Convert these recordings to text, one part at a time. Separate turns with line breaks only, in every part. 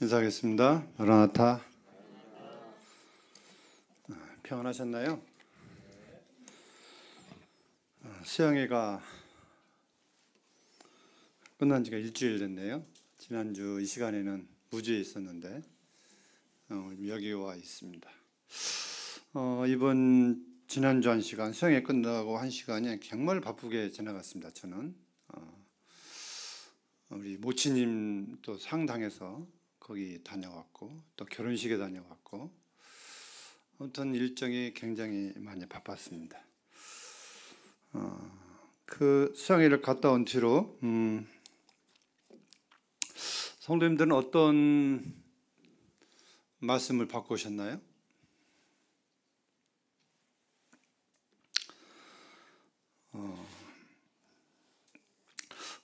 인사하겠습니다. 마라나타. 평안하셨나요? 수양회가 끝난 지가 일주일 됐네요. 지난주 이 시간에는 무주에 있었는데 오늘 여기 와 있습니다. 이번 지난주 한 시간, 수양회 끝나고 한 시간이 정말 바쁘게 지나갔습니다. 저는 우리 모치님 또 상당해서 거기 다녀왔고 또 결혼식에 다녀왔고 아무튼 일정이 굉장히 많이 바빴습니다. 그 수양회를 갔다 온 뒤로 성도님들은 어떤 말씀을 받고 오셨나요?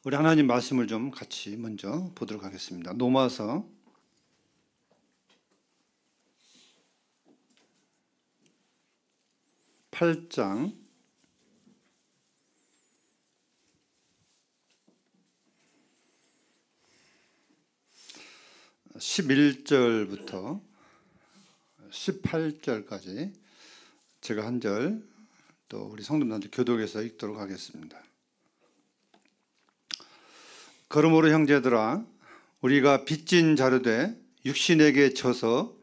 우리 하나님 말씀을 좀 같이 먼저 보도록 하겠습니다. 로마서 8장 11절부터 18절까지 제가 한 절 또 우리 성도님들한테 교독해서 읽도록 하겠습니다. 그러므로 형제들아 우리가 빚진 자로 돼 육신에게 져서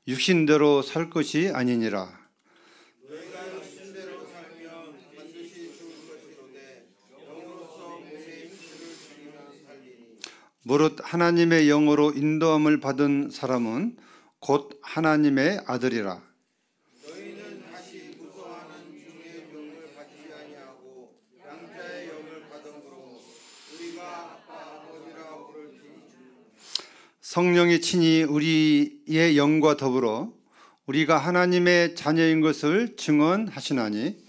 육신대로 살 것이 아니니라.
너희가 육신대로 살면 반드시 죽을 것이로되 영으로서 몸의 힘줄을 죽이면 살리니.
무릇 하나님의 영으로 인도함을 받은 사람은 곧 하나님의 아들이라.
너희는 다시 무서워하는 중의 영을 받지 아니하고 양자의 영을 받음으로 우리가 아빠 아버지라 부를지.
성령이 친히 우리의 영과 더불어 우리가 하나님의 자녀인 것을 증언하시나니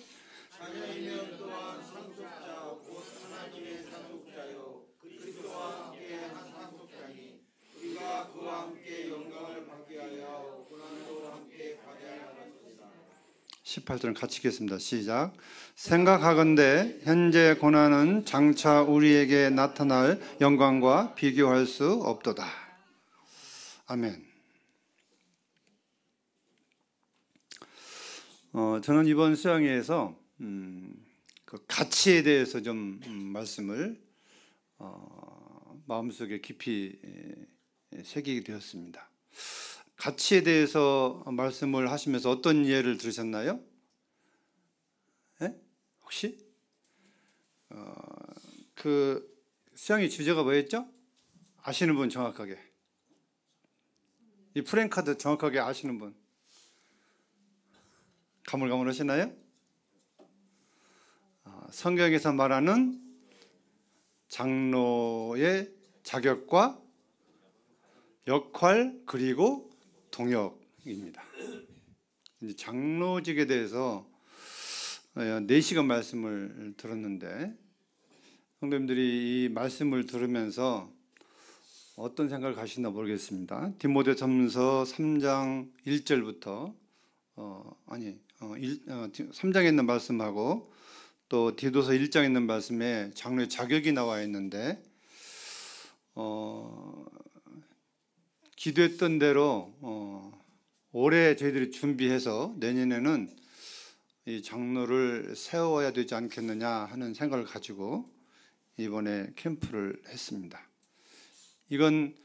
자녀이면 또한 상속자 곧 하나님의 상속자요 그리스도와 함께 한 상속자니 우리가 그와 함께 영광을 받게 하여 고난도 함께 받아야 할 것이다.
18절은 같이 읽겠습니다. 시작. 생각하건대 현재 고난은 장차 우리에게 나타날 영광과 비교할 수 없도다. 아멘. 저는 이번 수양회에서 그 가치에 대해서 좀 말씀을 마음속에 깊이 새기게 되었습니다. 가치에 대해서 말씀을 하시면서 어떤 예를 들으셨나요? 네? 혹시? 그 수양회 주제가 뭐였죠? 아시는 분 정확하게. 이 프랭카드 정확하게 아시는 분? 가물가물하시나요? 성경에서 말하는 장로의 자격과 역할 그리고 동역입니다. 이제 장로직에 대해서 4시간 말씀을 들었는데 성도님들이 이 말씀을 들으면서 어떤 생각을 가시나 모르겠습니다. 디모데전서 3장 1절부터 3장에 있는 말씀하고 또 디도서 1장에 있는 말씀에 장로의 자격이 나와 있는데 기도했던 대로 올해 저희들이 준비해서 내년에는 이 장로를 세워야 되지 않겠느냐 하는 생각을 가지고 이번에 캠프를 했습니다. 이건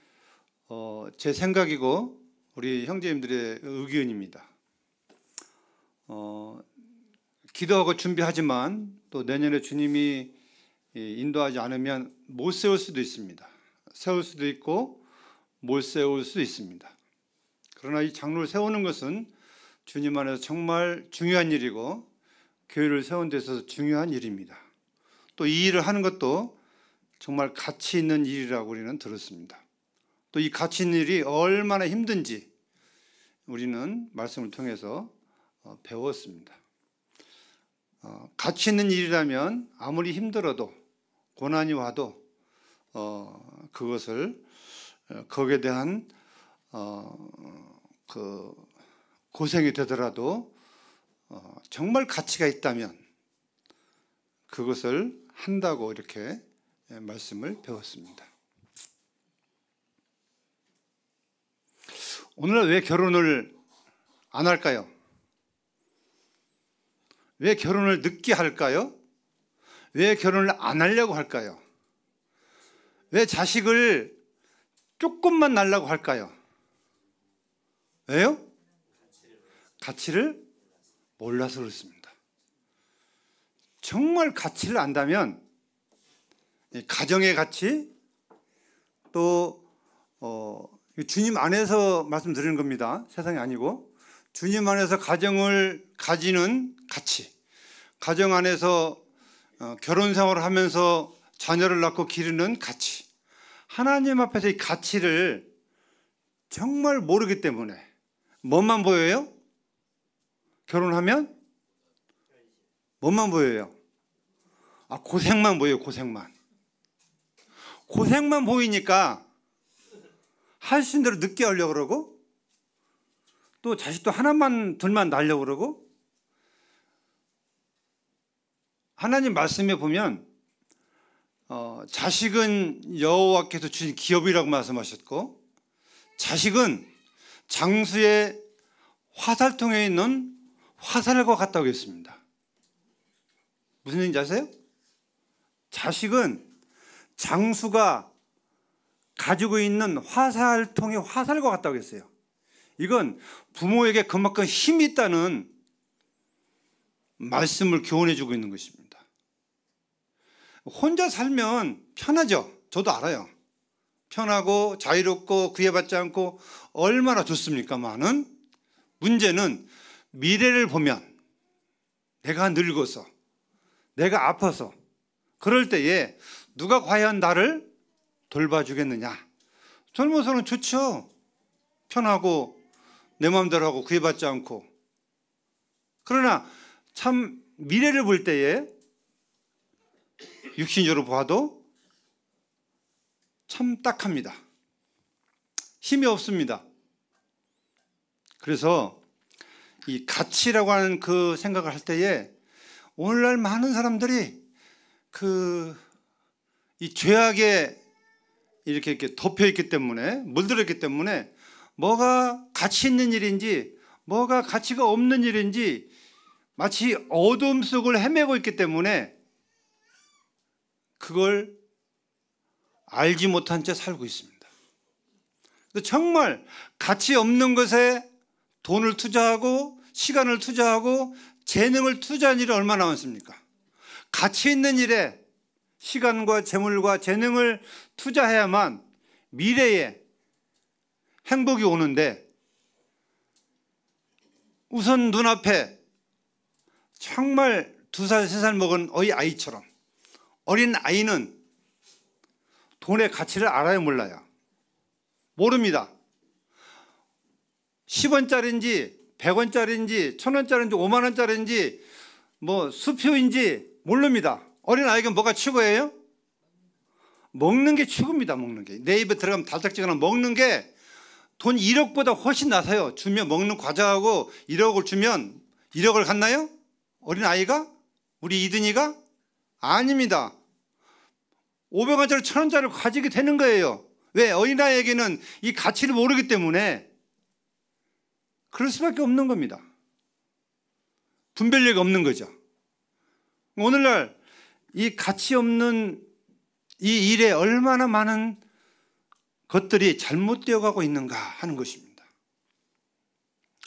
제 생각이고 우리 형제님들의 의견입니다. 기도하고 준비하지만 또 내년에 주님이 인도하지 않으면 못 세울 수도 있습니다. 세울 수도 있고 못 세울 수도 있습니다. 그러나 이 장로를 세우는 것은 주님 안에서 정말 중요한 일이고 교회를 세우는 데 있어서 중요한 일입니다. 또 이 일을 하는 것도 정말 가치 있는 일이라고 우리는 들었습니다. 또 이 가치 있는 일이 얼마나 힘든지 우리는 말씀을 통해서 배웠습니다. 가치 있는 일이라면 아무리 힘들어도 고난이 와도 그것을 거기에 대한 그 고생이 되더라도 정말 가치가 있다면 그것을 한다고 이렇게 말씀을 배웠습니다. 오늘날 왜 결혼을 안 할까요? 왜 결혼을 늦게 할까요? 왜 결혼을 안 하려고 할까요? 왜 자식을 조금만 낳으려고 할까요? 왜요? 가치를 몰라서 그렇습니다. 정말 가치를 안다면 가정의 가치, 또 주님 안에서 말씀드리는 겁니다. 세상이 아니고 주님 안에서 가정을 가지는 가치, 가정 안에서 결혼 생활을 하면서 자녀를 낳고 기르는 가치, 하나님 앞에서 이 가치를 정말 모르기 때문에 뭐만 보여요? 결혼하면 뭐만 보여요? 고생만 보여요. 고생만 보이니까 할 수 있는 대로 늦게 하려고 그러고, 또 자식도 하나만 둘만 낳으려고 그러고. 하나님 말씀에 보면 자식은 여호와께서 주신 기업이라고 말씀하셨고, 자식은 장수의 화살통에 있는 화살과 같다고 했습니다. 무슨 얘기인지 아세요? 자식은 장수가 가지고 있는 화살통의 화살과 같다고 했어요. 이건 부모에게 그만큼 힘이 있다는 말씀을 교훈해 주고 있는 것입니다. 혼자 살면 편하죠. 저도 알아요. 편하고 자유롭고 구애받지 않고 얼마나 좋습니까만은, 문제는 미래를 보면 내가 늙어서, 내가 아파서, 그럴 때에 누가 과연 나를 돌봐주겠느냐. 젊어서는 좋죠. 편하고 내 마음대로 하고 구애받지 않고. 그러나 참 미래를 볼 때에 육신적으로 봐도 참 딱합니다. 힘이 없습니다. 그래서 이 가치라고 하는 그 생각을 할 때에 오늘날 많은 사람들이 이 죄악에 이렇게 덮여 있기 때문에, 물들어 있기 때문에 뭐가 가치 있는 일인지 뭐가 가치가 없는 일인지 마치 어둠 속을 헤매고 있기 때문에 그걸 알지 못한 채 살고 있습니다. 정말 가치 없는 것에 돈을 투자하고 시간을 투자하고 재능을 투자한 일이 얼마나 많습니까? 가치 있는 일에 시간과 재물과 재능을 투자해야만 미래에 행복이 오는데, 우선 눈앞에 정말 2살, 3살 먹은 아이처럼, 어린 아이는 돈의 가치를 알아요, 몰라요? 모릅니다. 10원짜리인지 100원짜리인지 1000원짜리인지 5만원짜리인지 뭐 수표인지 모릅니다. 어린 아이가 뭐가 최고예요? 먹는 게 최고입니다. 먹는 게. 내 입에 들어가면 달짝지근하 먹는 게 돈 1억보다 훨씬 나서요. 주면 먹는 과자하고 1억을 주면 1억을 갖나요? 어린 아이가? 우리 이든이가? 아닙니다. 500원짜리 1000원짜리를 가지게 되는 거예요. 왜? 어린아이에게는 이 가치를 모르기 때문에 그럴 수밖에 없는 겁니다. 분별력이 없는 거죠. 오늘날 이 가치 없는 이 일에 얼마나 많은 것들이 잘못되어 가고 있는가 하는 것입니다.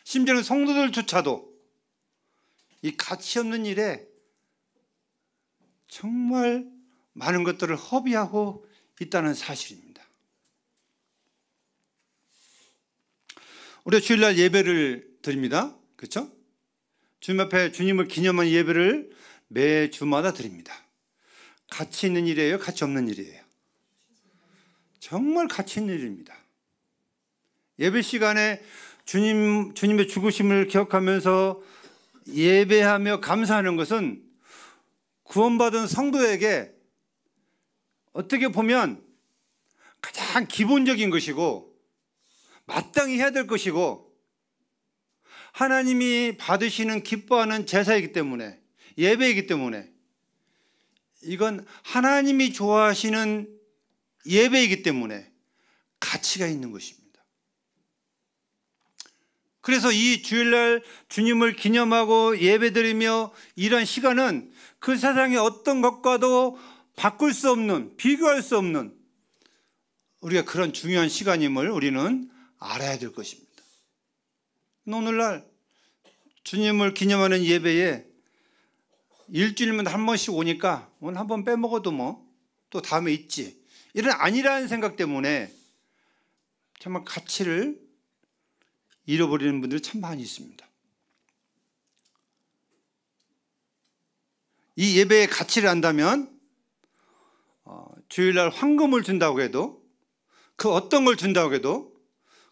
심지어는 성도들조차도 이 가치 없는 일에 정말 많은 것들을 허비하고 있다는 사실입니다. 우리가 주일날 예배를 드립니다. 그렇죠? 주님 앞에 주님을 기념한 예배를 매주마다 드립니다. 가치 있는 일이에요? 가치 없는 일이에요? 정말 가치 있는 일입니다. 예배 시간에 주님의 죽으심을 기억하면서 예배하며 감사하는 것은 구원받은 성도에게 어떻게 보면 가장 기본적인 것이고 마땅히 해야 될 것이고 하나님이 받으시는 기뻐하는 제사이기 때문에, 예배이기 때문에, 이건 하나님이 좋아하시는 예배이기 때문에 가치가 있는 것입니다. 그래서 이 주일날 주님을 기념하고 예배드리며 이런 시간은 그 세상의 어떤 것과도 바꿀 수 없는, 비교할 수 없는 우리가 그런 중요한 시간임을 우리는 알아야 될 것입니다. 오늘날 주님을 기념하는 예배에 일주일마다 한 번씩 오니까 오늘 한 번 빼먹어도 뭐 또 다음에 있지, 이런 아니라는 생각 때문에 정말 가치를 잃어버리는 분들이 참 많이 있습니다. 이 예배의 가치를 안다면 주일날 황금을 준다고 해도, 그 어떤 걸 준다고 해도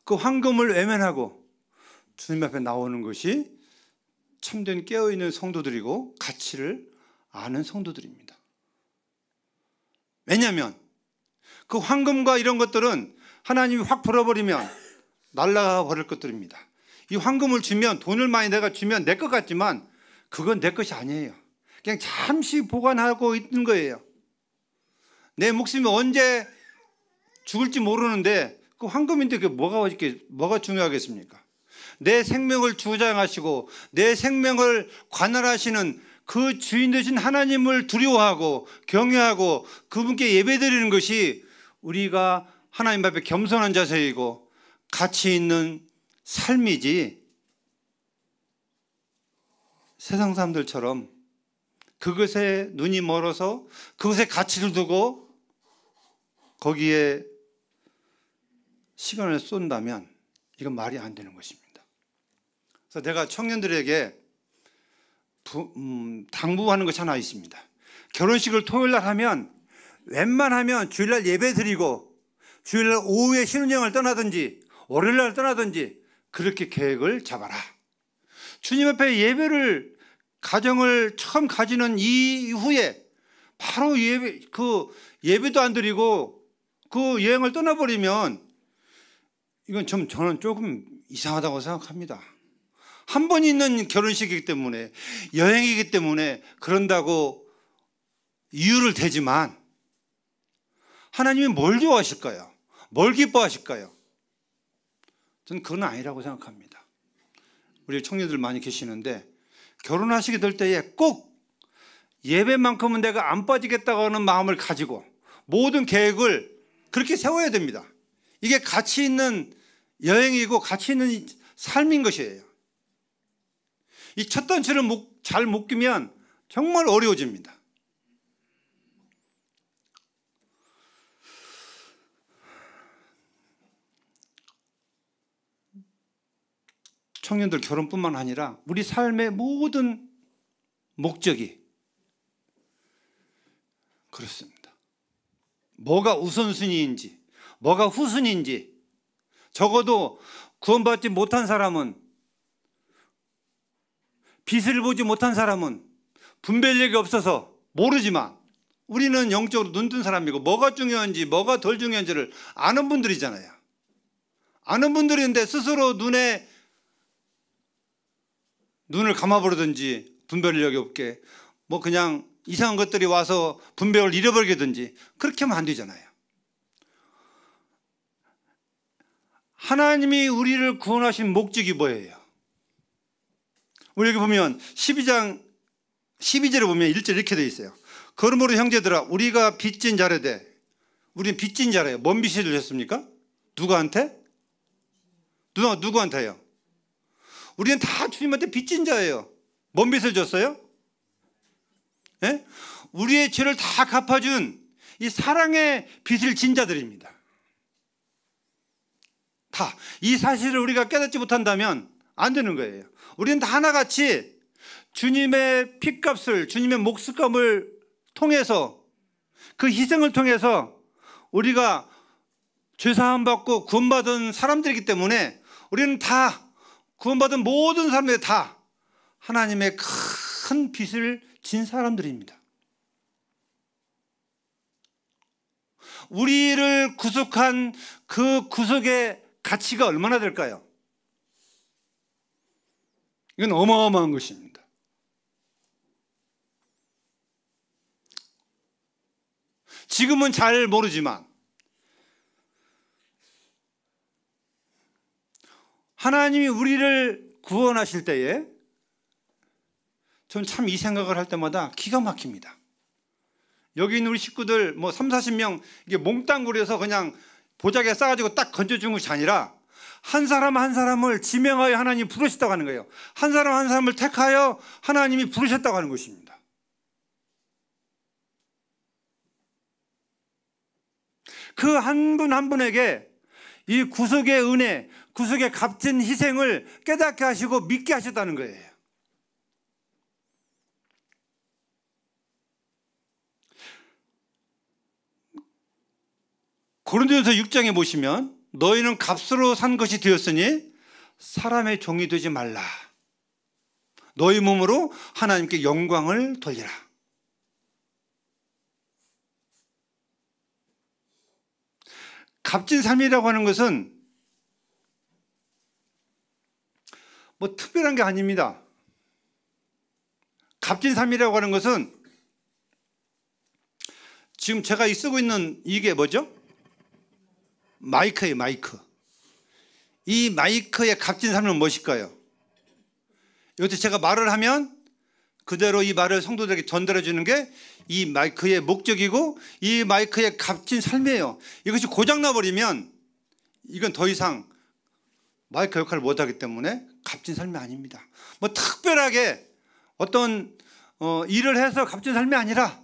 그 황금을 외면하고 주님 앞에 나오는 것이 참된 깨어있는 성도들이고 가치를 아는 성도들입니다. 왜냐하면 그 황금과 이런 것들은 하나님이 확 불어버리면 날아가 버릴 것들입니다. 이 황금을 주면, 돈을 많이 내가 주면 내 것 같지만 그건 내 것이 아니에요. 그냥 잠시 보관하고 있는 거예요. 내 목숨이 언제 죽을지 모르는데 그 황금인데 그게 뭐가 중요하겠습니까? 내 생명을 주장하시고 내 생명을 관할하시는 그 주인 되신 하나님을 두려워하고 경외하고 그분께 예배드리는 것이 우리가 하나님 앞에 겸손한 자세이고 가치 있는 삶이지, 세상 사람들처럼 그것에 눈이 멀어서 그것에 가치를 두고 거기에 시간을 쏜다면 이건 말이 안 되는 것입니다. 그래서 내가 청년들에게 당부하는 것이 하나 있습니다. 결혼식을 토요일날 하면 웬만하면 주일날 예배 드리고 주일날 오후에 신혼여행을 떠나든지 월요일날 떠나든지 그렇게 계획을 잡아라. 주님 앞에 예배를, 가정을 처음 가지는 이후에 바로 예배도 안 드리고 그 여행을 떠나버리면 이건 저는 조금 이상하다고 생각합니다. 한 번 있는 결혼식이기 때문에, 여행이기 때문에 그런다고 이유를 대지만 하나님이 뭘 좋아하실까요? 뭘 기뻐하실까요? 저는 그건 아니라고 생각합니다. 우리 청년들 많이 계시는데 결혼하시게 될 때에 꼭 예배만큼은 내가 안 빠지겠다고 하는 마음을 가지고 모든 계획을 그렇게 세워야 됩니다. 이게 가치 있는 여행이고 가치 있는 삶인 것이에요. 이 첫 단추를 잘 못 끼면 정말 어려워집니다. 청년들 결혼뿐만 아니라 우리 삶의 모든 목적이 그렇습니다. 뭐가 우선순위인지, 뭐가 후순위인지, 적어도 구원받지 못한 사람은, 빛을 보지 못한 사람은 분별력이 없어서 모르지만 우리는 영적으로 눈뜬 사람이고 뭐가 중요한지 뭐가 덜 중요한지를 아는 분들이잖아요. 아는 분들인데 스스로 눈을 감아버리든지 분별력이 없게 뭐 그냥 이상한 것들이 와서 분별을 잃어버리든지 그렇게 하면 안 되잖아요. 하나님이 우리를 구원하신 목적이 뭐예요? 우리 여기 보면 12장 12절에 보면 1절 이렇게 되어 있어요. 그러므로 형제들아 우리가 빚진 자라되, 우리는 빚진 자래요. 뭔 빚을 졌습니까? 누구한테? 누구한테요? 우리는 다 주님한테 빚진 자예요. 뭔 빚을 졌어요? 예? 우리의 죄를 다 갚아준 이 사랑의 빚을 진 자들입니다. 다 이 사실을 우리가 깨닫지 못한다면 안 되는 거예요. 우리는 다 하나같이 주님의 핏값을, 주님의 목숨값을 통해서, 그 희생을 통해서 우리가 죄사함 받고 구원받은 사람들이기 때문에 우리는 다, 구원받은 모든 사람들이 다 하나님의 큰 빚을 진 사람들입니다. 우리를 구속한 그 구속의 가치가 얼마나 될까요? 이건 어마어마한 것입니다. 지금은 잘 모르지만 하나님이 우리를 구원하실 때에 저는 참 이 생각을 할 때마다 기가 막힙니다. 여기 있는 우리 식구들 뭐 3, 40명 이게 몽땅 구려서 그냥 보자기에 싸가지고 딱 건져준 것이 아니라 한 사람 한 사람을 지명하여 하나님이 부르셨다고 하는 거예요. 한 사람 한 사람을 택하여 하나님이 부르셨다고 하는 것입니다. 그 한 분 한 분에게 이 구속의 은혜, 구속의 값진 희생을 깨닫게 하시고 믿게 하셨다는 거예요. 고린도전서 6장에 보시면 너희는 값으로 산 것이 되었으니 사람의 종이 되지 말라. 너희 몸으로 하나님께 영광을 돌리라. 값진 삶이라고 하는 것은 뭐 특별한 게 아닙니다. 값진 삶이라고 하는 것은 지금 제가 쓰고 있는 이게 뭐죠? 마이크예요, 마이크. 이 마이크의 값진 삶은 무엇일까요? 여기서 제가 말을 하면 그대로 이 말을 성도들에게 전달해 주는 게 이 마이크의 목적이고 이 마이크의 값진 삶이에요. 이것이 고장나 버리면 이건 더 이상 마이크 역할을 못하기 때문에 값진 삶이 아닙니다. 뭐 특별하게 어떤 일을 해서 값진 삶이 아니라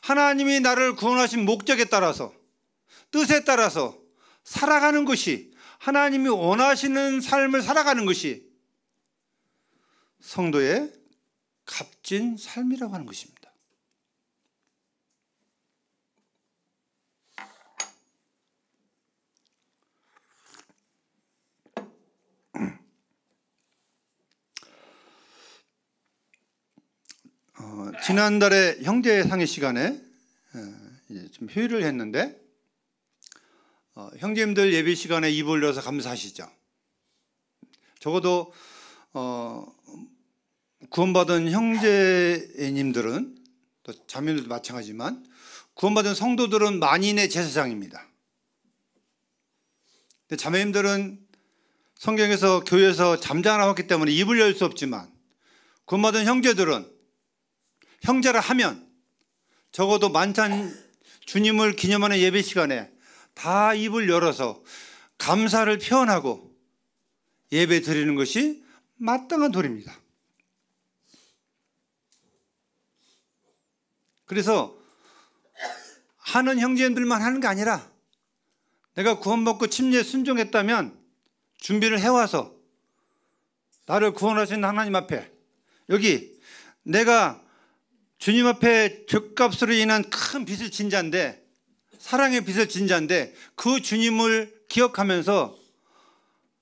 하나님이 나를 구원하신 목적에 따라서 뜻에 따라서 살아가는 것이, 하나님이 원하시는 삶을 살아가는 것이 성도의 값진 삶이라고 하는 것입니다. 지난달에 형제상의 시간에 좀 회의를 했는데 형제님들 예배 시간에 입을 열어서 감사하시죠. 적어도 구원받은 형제님들은 또 자매들도 마찬가지지만 구원받은 성도들은 만인의 제사장입니다. 근데 자매님들은 성경에서 교회에서 잠잠하기 때문에 입을 열 수 없지만 구원받은 형제들은 형제라 하면 적어도 만찬 주님을 기념하는 예배 시간에 다 입을 열어서 감사를 표현하고 예배 드리는 것이 마땅한 도리입니다. 그래서 하는 형제들만 하는 게 아니라 내가 구원받고 침례에 순종했다면 준비를 해와서 나를 구원하신 하나님 앞에 여기 내가 주님 앞에 죗값으로 인한 큰 빚을 진 자인데 사랑의 빚을 진 자인데 그 주님을 기억하면서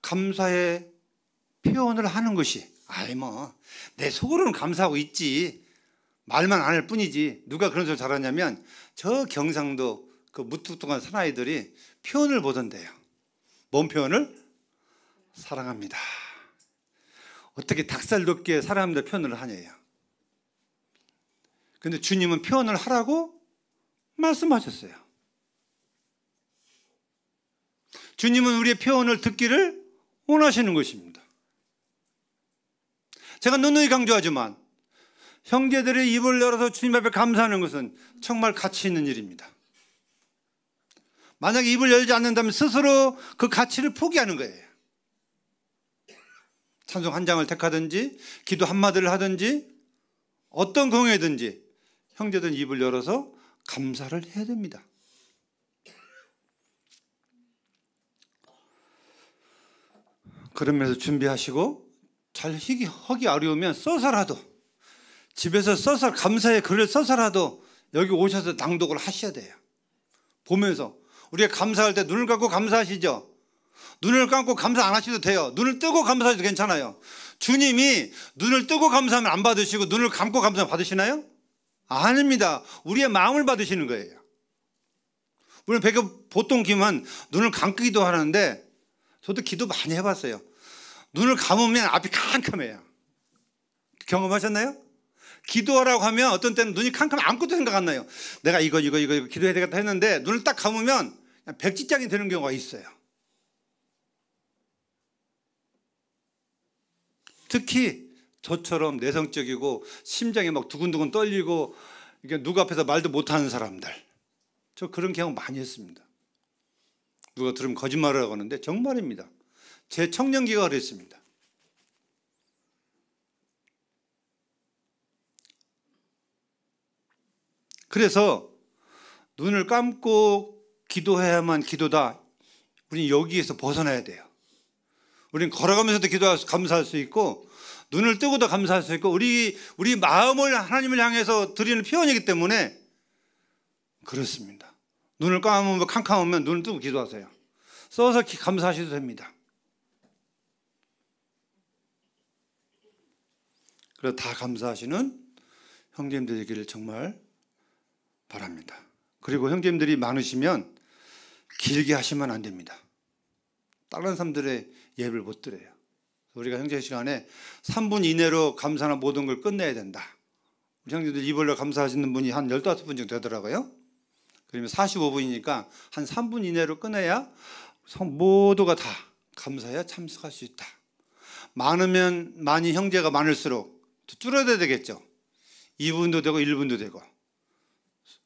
감사의 표현을 하는 것이 뭐 내 속으로는 감사하고 있지 말만 안 할 뿐이지 누가 그런 소리 잘하냐면 저 경상도 그 무뚝뚝한 사나이들이 표현을 보던데요. 뭔 표현을? 사랑합니다. 어떻게 닭살 돋게 사랑합니다 표현을 하냐요. 근데 주님은 표현을 하라고 말씀하셨어요. 주님은 우리의 표현을 듣기를 원하시는 것입니다. 제가 누누이 강조하지만 형제들의 입을 열어서 주님 앞에 감사하는 것은 정말 가치 있는 일입니다. 만약에 입을 열지 않는다면 스스로 그 가치를 포기하는 거예요. 찬송 한 장을 택하든지 기도 한마디를 하든지 어떤 공예든지 형제들은 입을 열어서 감사를 해야 됩니다. 그러면서 준비하시고 잘 하기 어려우면 써서라도 집에서 써서 감사의 글을 써서라도 여기 오셔서 낭독을 하셔야 돼요. 보면서 우리가 감사할 때 눈을 감고 감사하시죠. 눈을 감고 감사 안 하셔도 돼요. 눈을 뜨고 감사해도 괜찮아요. 주님이 눈을 뜨고 감사하면 안 받으시고 눈을 감고 감사하면 받으시나요? 아닙니다. 우리의 마음을 받으시는 거예요. 우리는 보통 기만 눈을 감기도 하는데 저도 기도 많이 해봤어요. 눈을 감으면 앞이 캄캄해요. 경험하셨나요? 기도하라고 하면 어떤 때는 눈이 캄캄해 아무것도 생각 안 나요. 내가 이거 기도해야 되겠다 했는데 눈을 딱 감으면 백지장이 되는 경우가 있어요. 특히 저처럼 내성적이고 심장이 막 두근두근 떨리고 이게 누구 앞에서 말도 못하는 사람들, 저 그런 경험 많이 했습니다. 누가 들으면 거짓말을 하고 하는데 정말입니다. 제 청년기가 그랬습니다. 그래서 눈을 감고 기도해야만 기도다. 우리는 여기에서 벗어나야 돼요. 우리는 걸어가면서도 기도할 수, 감사할 수 있고, 눈을 뜨고도 감사할 수 있고, 우리 마음을 하나님을 향해서 드리는 표현이기 때문에 그렇습니다. 눈을 감으면 캄캄하면 눈을 뜨고 기도하세요. 써서 감사하셔도 됩니다. 그래서 다 감사하시는 형제님들 되기를 정말 바랍니다. 그리고 형제님들이 많으시면 길게 하시면 안 됩니다. 다른 사람들의 예배를 못 드려요. 우리가 형제 시간에 3분 이내로 감사나 모든 걸 끝내야 된다. 우리 형제들 이별로 감사하시는 분이 한 15분 정도 되더라고요. 그러면 45분이니까 한 3분 이내로 끝내야 모두가 다 감사해야 참석할 수 있다. 많으면 많이 형제가 많을수록 줄어들어야 되겠죠. 2분도 되고 1분도 되고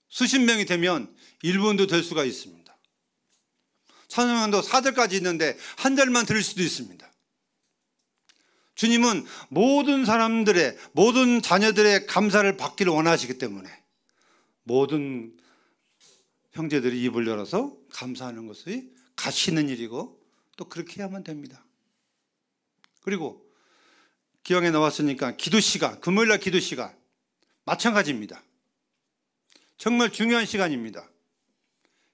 수십 명이 되면 1분도 될 수가 있습니다. 찬양도 4절까지 있는데 한 절만 들을 수도 있습니다. 주님은 모든 사람들의, 모든 자녀들의 감사를 받기를 원하시기 때문에 모든 형제들이 입을 열어서 감사하는 것이 가치 있는 일이고 또 그렇게 해야만 됩니다. 그리고 기왕에 나왔으니까 기도 시간, 금요일날 기도 시간 마찬가지입니다. 정말 중요한 시간입니다.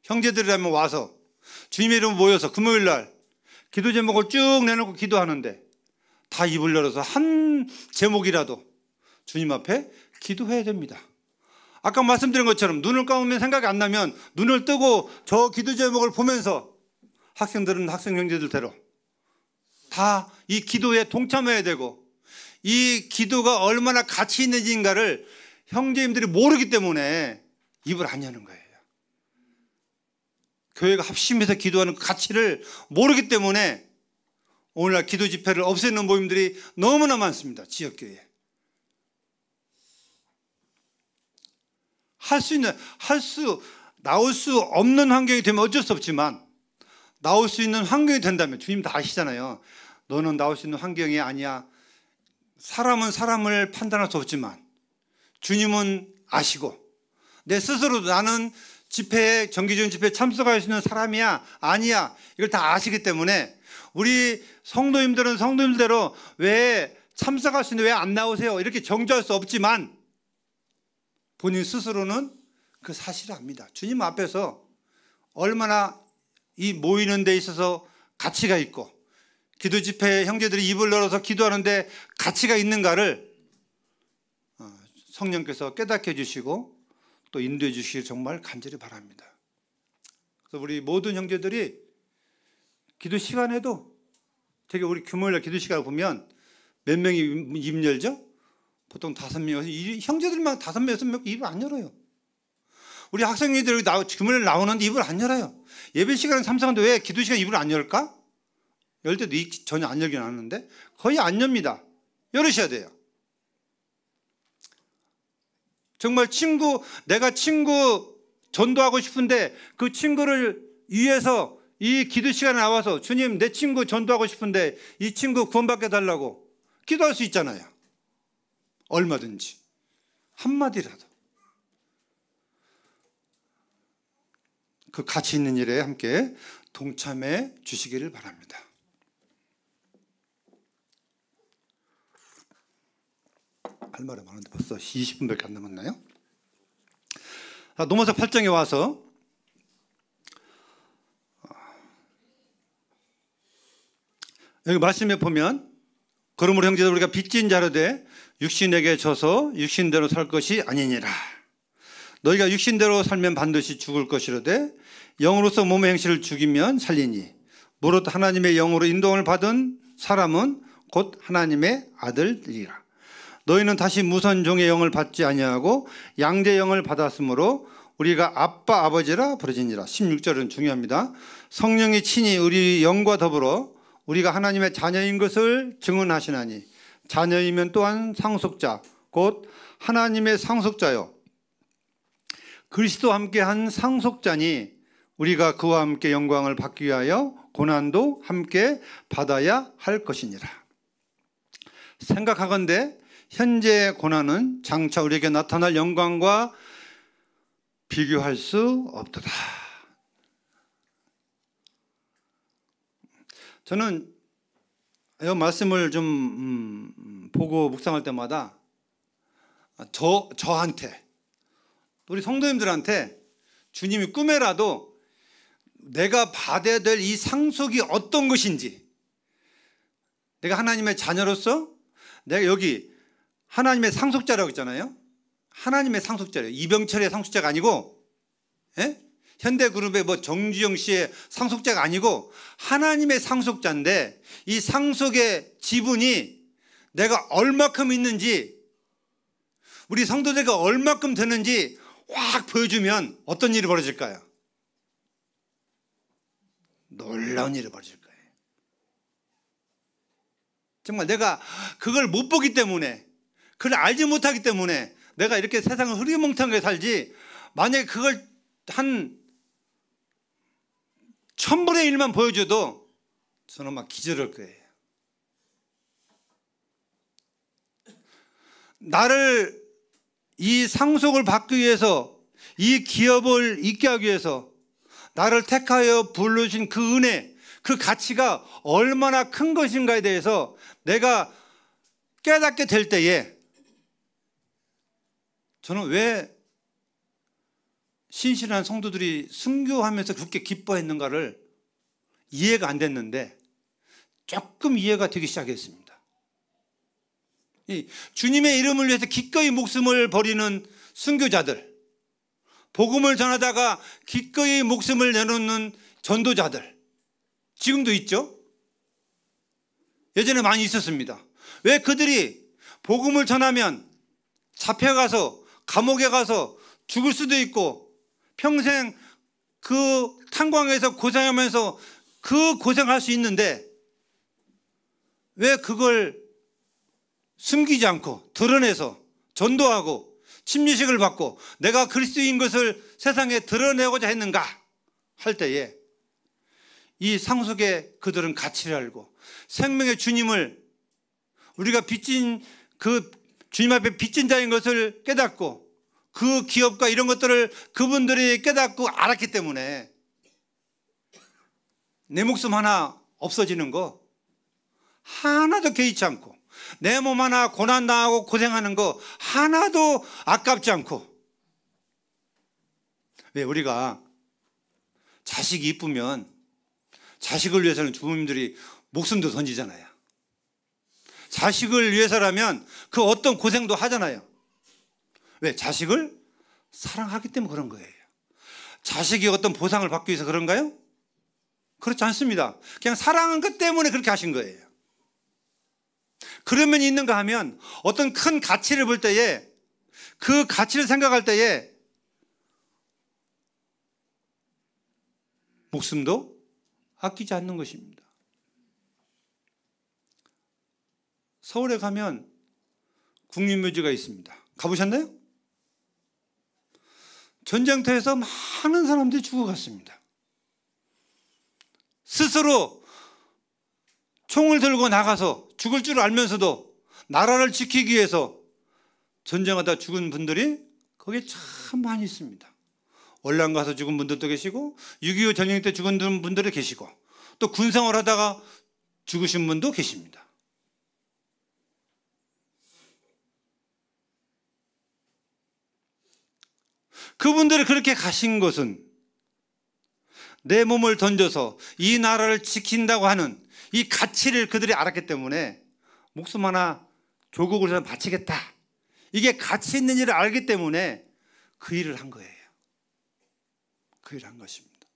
형제들이라면 와서 주님의 이름으로 모여서 금요일날 기도 제목을 쭉 내놓고 기도하는데 다 입을 열어서 한 제목이라도 주님 앞에 기도해야 됩니다. 아까 말씀드린 것처럼 눈을 감으면 생각이 안 나면 눈을 뜨고 저 기도 제목을 보면서 학생들은 학생 형제들대로 다 이 기도에 동참해야 되고 이 기도가 얼마나 가치 있는지인가를 형제님들이 모르기 때문에 입을 안 여는 거예요. 교회가 합심해서 기도하는 그 가치를 모르기 때문에 오늘날 기도 집회를 없애는 모임들이 너무나 많습니다. 지역교회에. 나올 수 없는 환경이 되면 어쩔 수 없지만 나올 수 있는 환경이 된다면 주님 다 아시잖아요. 너는 나올 수 있는 환경이 아니야. 사람은 사람을 판단할 수 없지만 주님은 아시고 내 스스로도 나는 집회에, 정기적인 집회에 참석할 수 있는 사람이야 아니야 이걸 다 아시기 때문에 우리 성도님들은 성도님대로 왜 참석할 수 있는데 왜 안 나오세요 이렇게 정죄할 수 없지만 본인 스스로는 그 사실을 압니다. 주님 앞에서 얼마나 이 모이는 데 있어서 가치가 있고 기도 집회에 형제들이 입을 열어서 기도하는데 가치가 있는가를 성령께서 깨닫게 해주시고 또 인도해 주시길 정말 간절히 바랍니다. 그래서 우리 모든 형제들이 기도 시간에도 되게 우리 금요일날 기도 시간을 보면 몇 명이 입 열죠? 보통 5명, 형제들만 5명, 6명 입을 안 열어요. 우리 학생들이 금요일에 나오는데 입을 안 열어요. 예배 시간은 참석하는데 왜 기도 시간 입을 안 열까? 열 때도 전혀 안 열긴 하는데 거의 안 엽니다. 열으셔야 돼요. 정말 내가 친구 전도하고 싶은데 그 친구를 위해서 이 기도 시간에 나와서 주님 내 친구 전도하고 싶은데 이 친구 구원받게 해달라고 기도할 수 있잖아요. 얼마든지 한마디라도 그 가치 있는 일에 함께 동참해 주시기를 바랍니다. 할 말이 많은데 벌써 20분밖에 안 남았나요? 노마서 8장에 와서 여기 말씀에 보면 그러므로 형제들 우리가 빚진 자로 돼 육신에게 져서 육신대로 살 것이 아니니라. 너희가 육신대로 살면 반드시 죽을 것이로되 영으로서 몸의 행실을 죽이면 살리니 무릇 하나님의 영으로 인도함을 받은 사람은 곧 하나님의 아들이라. 너희는 다시 무선 종의 영을 받지 아니하고 양자의 영을 받았으므로 우리가 아빠 아버지라 부르짖니라. 16절은 중요합니다. 성령이 친히 우리 영과 더불어 우리가 하나님의 자녀인 것을 증언하시나니 자녀이면 또한 상속자 곧 하나님의 상속자요 그리스도와 함께 한 상속자니 우리가 그와 함께 영광을 받기 위하여 고난도 함께 받아야 할 것이니라. 생각하건대 현재의 고난은 장차 우리에게 나타날 영광과 비교할 수 없도다. 저는 이 말씀을 좀 보고 묵상할 때마다 저한테 우리 성도님들한테 주님이 꿈에라도 내가 받아야 될 이 상속이 어떤 것인지, 내가 하나님의 자녀로서 내가 여기 하나님의 상속자라고 했잖아요. 하나님의 상속자래요. 이병철의 상속자가 아니고, 예? 현대그룹의 뭐 정주영 씨의 상속자가 아니고 하나님의 상속자인데, 이 상속의 지분이 내가 얼마큼 있는지, 우리 성도들과 얼마큼 되는지 확 보여주면 어떤 일이 벌어질까요? 놀라운 일이 벌어질 거예요. 정말 내가 그걸 못 보기 때문에, 그걸 알지 못하기 때문에 내가 이렇게 세상을 흐리멍텅하게 살지, 만약에 그걸 한 1000분의 1만 보여줘도 저는 막 기절할 거예요. 나를 이 상속을 받기 위해서, 이 기업을 있게 하기 위해서 나를 택하여 부르신 그 은혜, 그 가치가 얼마나 큰 것인가에 대해서 내가 깨닫게 될 때에 저는 왜 신실한 성도들이 순교하면서 그렇게 기뻐했는가를 이해가 안 됐는데 조금 이해가 되기 시작했습니다. 주님의 이름을 위해서 기꺼이 목숨을 버리는 순교자들, 복음을 전하다가 기꺼이 목숨을 내놓는 전도자들, 지금도 있죠. 예전에 많이 있었습니다. 왜 그들이 복음을 전하면 잡혀가서 감옥에 가서 죽을 수도 있고 평생 그 탄광에서 고생하면서 그 고생할 수 있는데 왜 그걸 숨기지 않고 드러내서 전도하고 침례식을 받고 내가 그리스도인 것을 세상에 드러내고자 했는가 할 때에 이 상속의 그들은 가치를 알고 생명의 주님을, 우리가 빚진 그 주님 앞에 빚진 자인 것을 깨닫고 그 기업과 이런 것들을 그분들이 깨닫고 알았기 때문에 내 목숨 하나 없어지는 거 하나도 개의치 않고, 내 몸 하나 고난당하고 고생하는 거 하나도 아깝지 않고. 왜 우리가 자식이 이쁘면 자식을 위해서는 부모님들이 목숨도 던지잖아요. 자식을 위해서라면 그 어떤 고생도 하잖아요. 왜? 자식을 사랑하기 때문에 그런 거예요. 자식이 어떤 보상을 받기 위해서 그런가요? 그렇지 않습니다. 그냥 사랑한 것 때문에 그렇게 하신 거예요. 그런 면이 있는가 하면 어떤 큰 가치를 볼 때에, 그 가치를 생각할 때에 목숨도 아끼지 않는 것입니다. 서울에 가면 국립묘지가 있습니다. 가보셨나요? 전쟁터에서 많은 사람들이 죽어갔습니다. 스스로 총을 들고 나가서 죽을 줄 알면서도 나라를 지키기 위해서 전쟁하다 죽은 분들이 거기에 참 많이 있습니다. 월남 가서 죽은 분들도 계시고 6.25 전쟁 때 죽은 분들이 계시고 또 군생활하다가 죽으신 분도 계십니다. 그분들이 그렇게 가신 것은 내 몸을 던져서 이 나라를 지킨다고 하는 이 가치를 그들이 알았기 때문에 목숨 하나 조국을 위해서 바치겠다, 이게 가치 있는 일을 알기 때문에 그 일을 한 거예요. 그 일을 한 것입니다.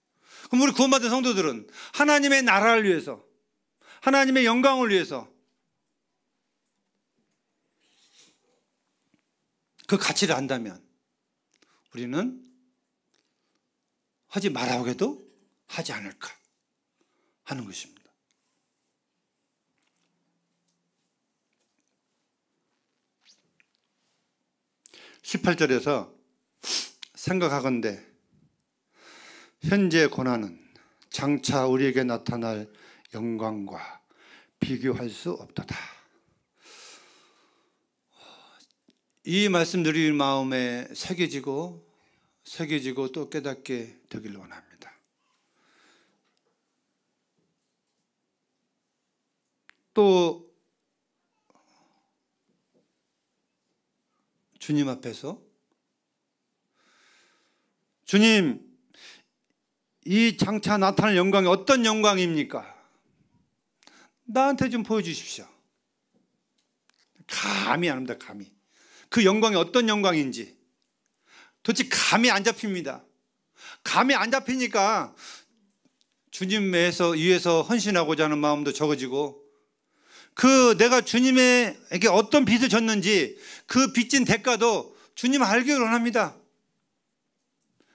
그럼 우리 구원받은 성도들은 하나님의 나라를 위해서, 하나님의 영광을 위해서 그 가치를 안다면 우리는 하지 말라고 해도 하지 않을까 하는 것입니다. 18절에서 생각하건대 현재 고난은 장차 우리에게 나타날 영광과 비교할 수 없도다. 이 말씀들이 마음에 새겨지고 또 깨닫게 되길 원합니다. 또 주님 앞에서 주님, 이 장차 나타날 영광이 어떤 영광입니까? 나한테 좀 보여주십시오. 감이 안 옵니다. 감이. 그 영광이 어떤 영광인지 도대체 감이 안 잡힙니다. 감이 안 잡히니까 주님 위해서 헌신하고자 하는 마음도 적어지고, 그 내가 주님에게 어떤 빚을 졌는지 그 빚진 대가도 주님 알기를 원합니다.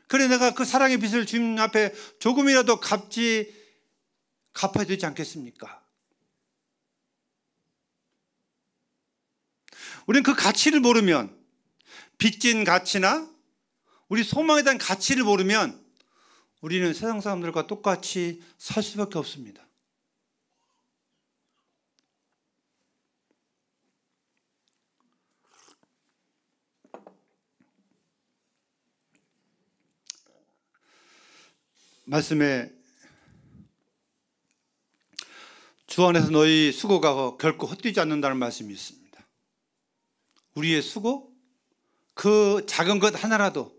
그래 내가 그 사랑의 빚을 주님 앞에 조금이라도 갚아야 되지 않겠습니까? 우리는 그 가치를 모르면, 빚진 가치나 우리 소망에 대한 가치를 모르면 우리는 세상 사람들과 똑같이 살 수밖에 없습니다. 말씀에 주 안에서 너희 수고가 결코 헛되지 않는다는 말씀이 있습니다. 우리의 수고, 그 작은 것 하나라도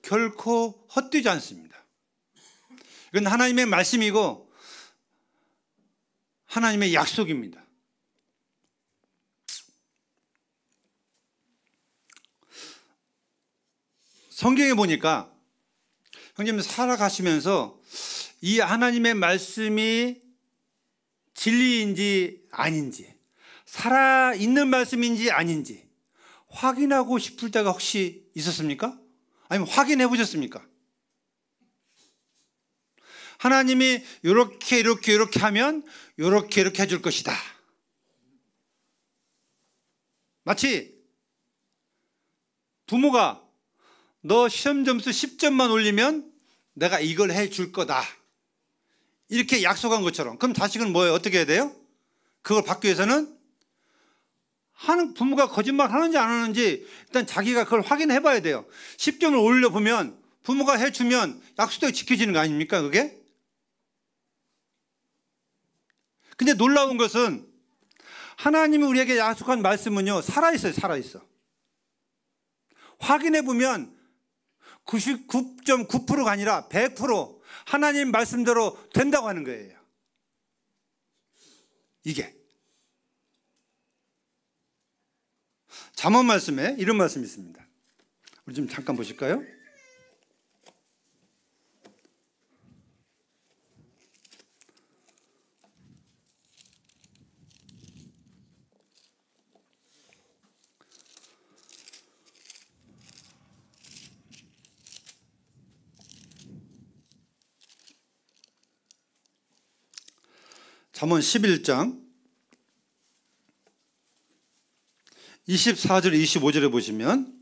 결코 헛되지 않습니다. 이건 하나님의 말씀이고 하나님의 약속입니다. 성경에 보니까 형님 살아가시면서 이 하나님의 말씀이 진리인지 아닌지, 살아있는 말씀인지 아닌지 확인하고 싶을 때가 혹시 있었습니까? 아니면 확인해 보셨습니까? 하나님이 이렇게 하면 이렇게 해줄 것이다. 마치 부모가 너 시험 점수 10점만 올리면 내가 이걸 해줄 거다, 이렇게 약속한 것처럼. 그럼 자식은 뭐예요? 어떻게 해야 돼요? 그걸 받기 위해서는 부모가 거짓말 하는지 안 하는지 일단 자기가 그걸 확인해 봐야 돼요. 10점을 올려보면 부모가 해주면 약속이 지켜지는 거 아닙니까 그게? 근데 놀라운 것은 하나님이 우리에게 약속한 말씀은요 살아있어요. 살아있어. 확인해 보면 99.9%가 아니라 100% 하나님 말씀대로 된다고 하는 거예요. 이게 잠언 말씀에 이런 말씀이 있습니다. 우리 좀 잠깐 보실까요? 잠언 11장 24절 25절에 보시면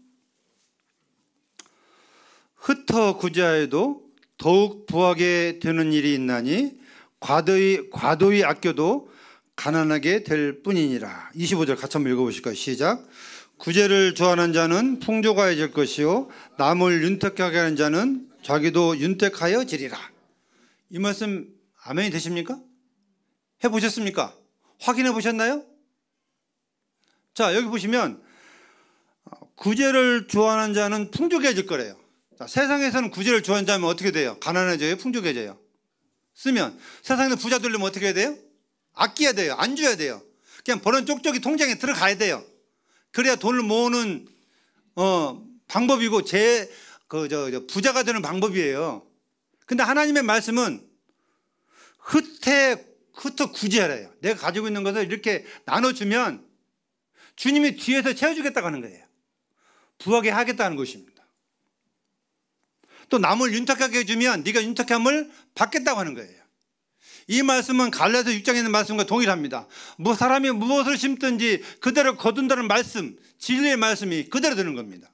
흩어 구제하여도 더욱 부하게 되는 일이 있나니 과도히 아껴도 가난하게 될 뿐이니라. 25절 같이 한번 읽어보실까요? 시작. 구제를 좋아하는 자는 풍족하여질 것이요 남을 윤택하게 하는 자는 자기도 윤택하여지리라. 이 말씀 아멘이 되십니까? 해보셨습니까? 확인해 보셨나요? 자, 여기 보시면 구제를 좋아하는 자는 풍족해질 거래요. 자, 세상에서는 구제를 좋아하는 자면 어떻게 돼요? 가난해져요? 풍족해져요? 쓰면 세상에 부자 되려면 어떻게 해야 돼요? 아껴야 돼요? 안 줘야 돼요? 그냥 버는 쪽쪽이 통장에 들어가야 돼요. 그래야 돈을 모으는 방법이고 부자가 되는 방법이에요. 근데 하나님의 말씀은 흩어 구제하래요. 내가 가지고 있는 것을 이렇게 나눠주면 주님이 뒤에서 채워주겠다고 하는 거예요. 부하게 하겠다는 것입니다. 또 남을 윤택하게 해주면 네가 윤택함을 받겠다고 하는 거예요. 이 말씀은 갈라디아서 6장에 있는 말씀과 동일합니다. 사람이 무엇을 심든지 그대로 거둔다는 말씀, 진리의 말씀이 그대로 되는 겁니다.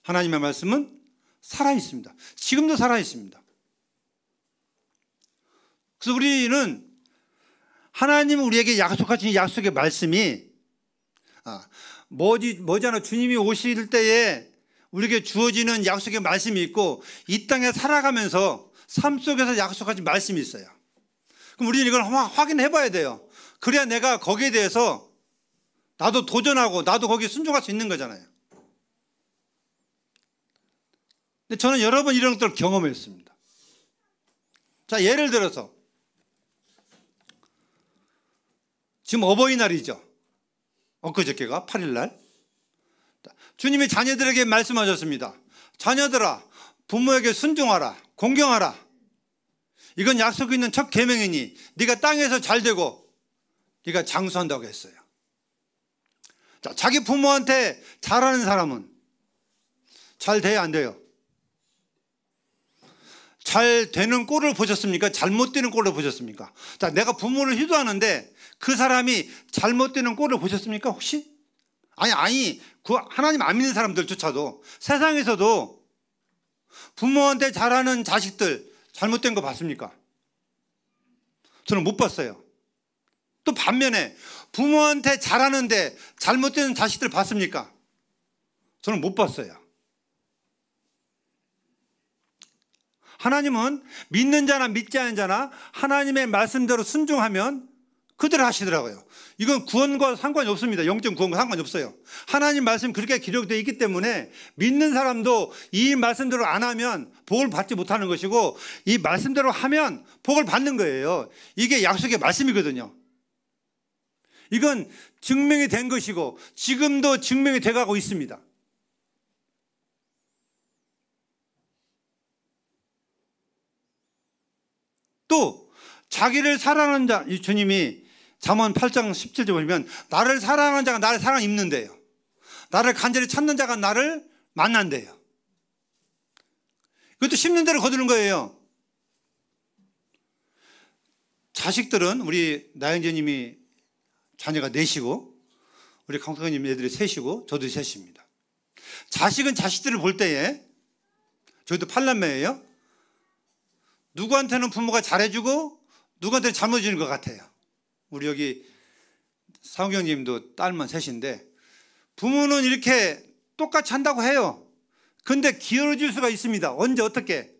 하나님의 말씀은 살아있습니다. 지금도 살아있습니다. 그래서 우리는 하나님 우리에게 약속하신 약속의 말씀이 뭐잖아. 주님이 오실 때에 우리에게 주어지는 약속의 말씀이 있고 이 땅에 살아가면서 삶 속에서 약속하신 말씀이 있어요. 그럼 우리는 이걸 확인해 봐야 돼요. 그래야 내가 거기에 대해서 나도 도전하고 나도 거기에 순종할 수 있는 거잖아요. 근데 저는 여러 번 이런 것들을 경험했습니다. 자, 예를 들어서 지금 어버이날이죠. 엊그저께가 8일날 주님이 자녀들에게 말씀하셨습니다. 자녀들아, 부모에게 순종하라, 공경하라. 이건 약속 있는 첫 계명이니 네가 땅에서 잘 되고 네가 장수한다고 했어요. 자, 자기 부모한테 잘하는 사람은 잘 돼야 안 돼요? 잘 되는 꼴을 보셨습니까? 잘못되는 꼴을 보셨습니까? 자, 내가 부모를 효도하는데 그 사람이 잘못되는 꼴을 보셨습니까? 혹시? 아니, 그 하나님 안 믿는 사람들조차도 세상에서도 부모한테 잘하는 자식들 잘못된 거 봤습니까? 저는 못 봤어요. 또 반면에 부모한테 잘하는데 잘못되는 자식들 봤습니까? 저는 못 봤어요. 하나님은 믿는 자나 믿지 않는 자나 하나님의 말씀대로 순종하면 그대로 하시더라고요. 이건 구원과 상관이 없습니다. 영적 구원과 상관이 없어요. 하나님 말씀 그렇게 기록되어 있기 때문에 믿는 사람도 이 말씀대로 안 하면 복을 받지 못하는 것이고 이 말씀대로 하면 복을 받는 거예요. 이게 약속의 말씀이거든요. 이건 증명이 된 것이고 지금도 증명이 돼가고 있습니다. 또 자기를 사랑하는 자, 이 주님이 잠언 8장 17절 보면 나를 사랑하는 자가 나를 사랑 입는데요. 나를 간절히 찾는 자가 나를 만난대요. 그것도 심는 대로 거두는 거예요. 자식들은 우리 나영재님이 자녀가 넷이고 우리 강석현님 애들이 셋이고 저도 셋입니다. 자식은 자식들을 볼 때에 저희도 8남매예요. 누구한테는 부모가 잘해주고 누구한테는 잘못해주는 것 같아요. 우리 여기 사우경님도 딸만 셋인데 부모는 이렇게 똑같이 한다고 해요. 근데 기울어질 수가 있습니다. 언제 어떻게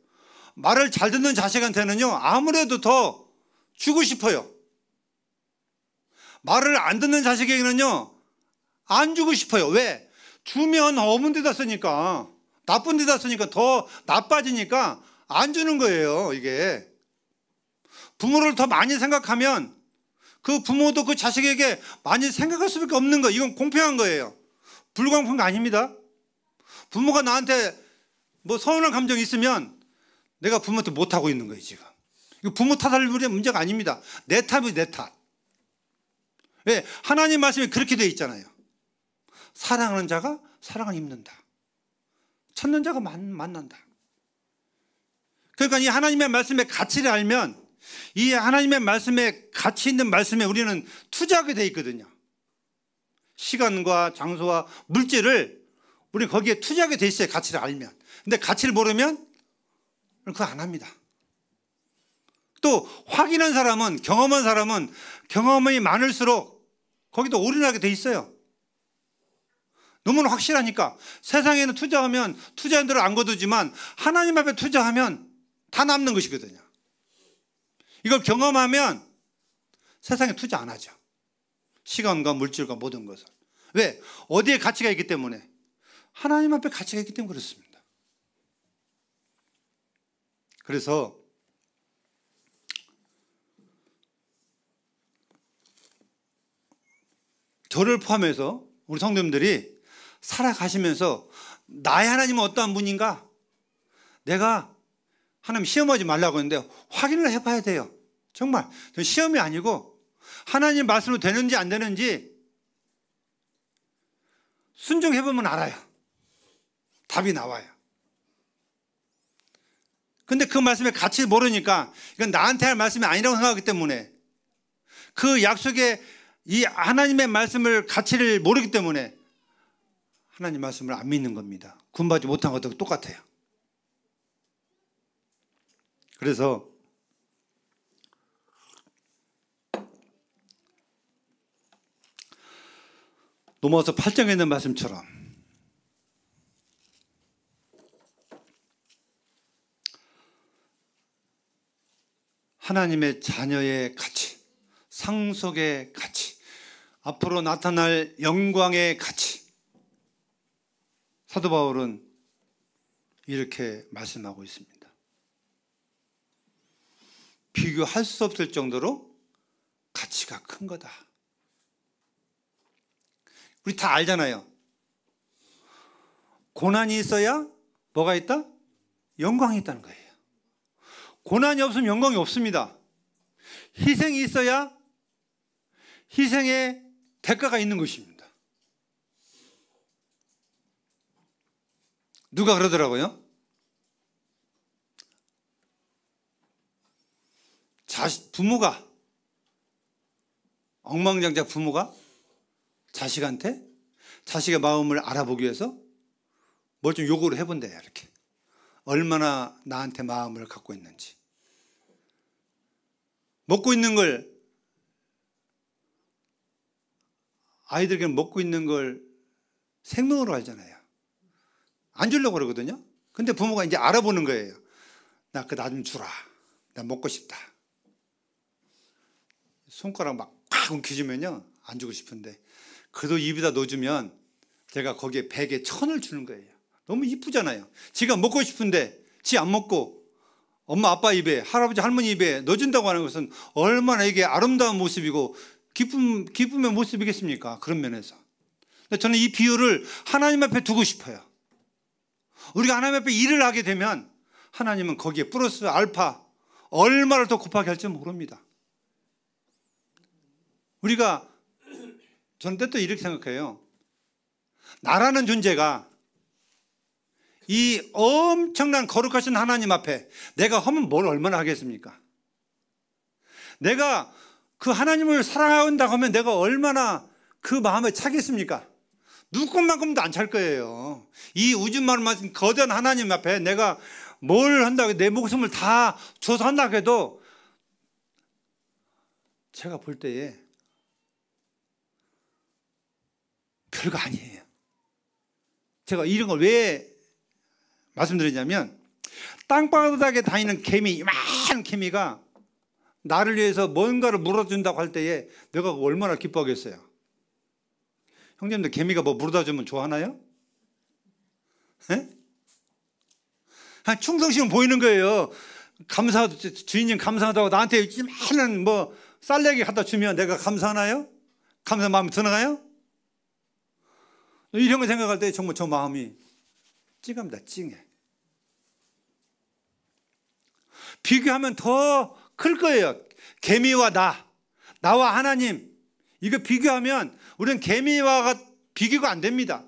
말을 잘 듣는 자식한테는요 아무래도 더 주고 싶어요. 말을 안 듣는 자식에게는요 안 주고 싶어요. 왜? 주면 어문 데다 쓰니까 나쁜 데다 쓰니까 더 나빠지니까 안 주는 거예요. 이게 부모를 더 많이 생각하면 그 부모도 그 자식에게 많이 생각할 수밖에 없는 거예요. 이건 공평한 거예요. 불공평한 거 아닙니다. 부모가 나한테 뭐 서운한 감정이 있으면 내가 부모한테 못하고 있는 거예요. 지금 이거 부모 탓할 문제가 아닙니다. 내 탓이 내 탓. 왜? 하나님 말씀이 그렇게 되어 있잖아요. 사랑하는 자가 사랑을 입는다. 찾는 자가 만난다. 그러니까 이 하나님의 말씀의 가치를 알면 이 하나님의 말씀에 가치 있는 말씀에 우리는 투자하게 돼 있거든요. 시간과 장소와 물질을 우리 거기에 투자하게 돼 있어요. 가치를 알면. 근데 가치를 모르면 그거 안 합니다. 또 확인한 사람은 경험한 사람은 경험이 많을수록 거기도 올인하게 돼 있어요. 너무나 확실하니까 세상에는 투자하면 투자한 대로 안 거두지만 하나님 앞에 투자하면 다 남는 것이거든요. 이걸 경험하면 세상에 투자 안 하죠. 시간과 물질과 모든 것을. 왜? 어디에 가치가 있기 때문에? 하나님 앞에 가치가 있기 때문에 그렇습니다. 그래서 저를 포함해서 우리 성도님들이 살아가시면서 나의 하나님은 어떠한 분인가? 내가 하나님 시험하지 말라고 했는데 확인을 해봐야 돼요. 정말 시험이 아니고 하나님 말씀으로 되는지 안 되는지 순종해보면 알아요. 답이 나와요. 근데 그 말씀의 가치를 모르니까 이건 나한테 할 말씀이 아니라고 생각하기 때문에 그 약속의 이 하나님의 말씀을 가치를 모르기 때문에 하나님 말씀을 안 믿는 겁니다. 구원받지 못한 것도 똑같아요. 그래서 로마서 8장에 있는 말씀처럼 하나님의 자녀의 가치, 상속의 가치, 앞으로 나타날 영광의 가치, 사도 바울은 이렇게 말씀하고 있습니다. 비교할 수 없을 정도로 가치가 큰 거다. 우리 다 알잖아요. 고난이 있어야 뭐가 있다? 영광이 있다는 거예요. 고난이 없으면 영광이 없습니다. 희생이 있어야 희생의 대가가 있는 것입니다. 누가 그러더라고요? 부모가, 엉망장자 부모가 자식한테 자식의 마음을 알아보기 위해서 뭘 좀 요구를 해본대요. 이렇게 얼마나 나한테 마음을 갖고 있는지. 먹고 있는 걸, 아이들에게는 먹고 있는 걸 생명으로 알잖아요. 안 주려고 그러거든요. 근데 부모가 이제 알아보는 거예요. 나 좀 주라. 나 먹고 싶다. 손가락 막 움켜쥐면요, 안 주고 싶은데 그래도 입에다 넣어주면 제가 거기에 100에 1000을 주는 거예요. 너무 이쁘잖아요. 지가 먹고 싶은데 지 안 먹고 엄마 아빠 입에, 할아버지 할머니 입에 넣어준다고 하는 것은 얼마나 이게 아름다운 모습이고 기쁨의 모습이겠습니까? 그런 면에서. 저는 이 비유를 하나님 앞에 두고 싶어요. 우리가 하나님 앞에 일을 하게 되면 하나님은 거기에 플러스 알파 얼마를 더 곱하게 할지 모릅니다. 우리가, 저는 때또 이렇게 생각해요. 나라는 존재가 이 엄청난 거룩하신 하나님 앞에 내가 하면 뭘 얼마나 하겠습니까? 내가 그 하나님을 사랑한다고 하면 내가 얼마나 그 마음에 차겠습니까? 누구만큼도 안 찰 거예요. 이 우주만한 거대한 하나님 앞에 내가 뭘 한다고, 내 목숨을 다 줘서 한다고 해도 제가 볼 때에 별거 아니에요. 제가 이런 걸 왜 말씀드리냐면, 땅바닥에 다니는 개미, 이만한 개미가 나를 위해서 뭔가를 물어준다고 할 때에 내가 얼마나 기뻐하겠어요. 형님들, 개미가 뭐 물어다 주면 좋아하나요? 에? 충성심은 보이는 거예요. 주인님 감사하다고 나한테 이만한 뭐 쌀내기 갖다 주면 내가 감사하나요? 감사 마음이 드나가요? 이런 거 생각할 때 정말 저 마음이 찡합니다. 찡해. 비교하면 더 클 거예요. 개미와 나와 하나님, 이거 비교하면 우리는 개미와 비교가 안 됩니다.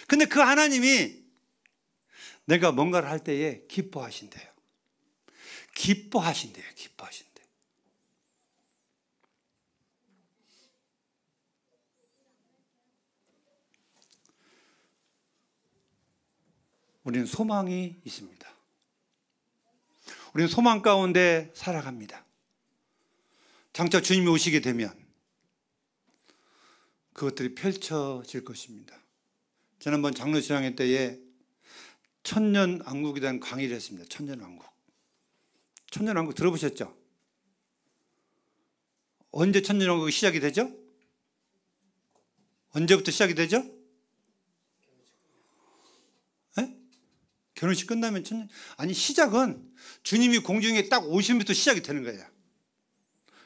근데 그 하나님이 내가 뭔가를 할 때에 기뻐하신대요. 기뻐하신대요. 우리는 소망이 있습니다. 우리는 소망 가운데 살아갑니다. 장차 주님이 오시게 되면 그것들이 펼쳐질 것입니다. 지난번 장로수양회 때에 천년왕국에 대한 강의를 했습니다. 천년왕국. 천년왕국 들어보셨죠? 언제 천년왕국이 시작이 되죠? 언제부터 시작이 되죠? 결혼식 끝나면 시작은 주님이 공중에 딱 오시면부터 시작이 되는 거예요.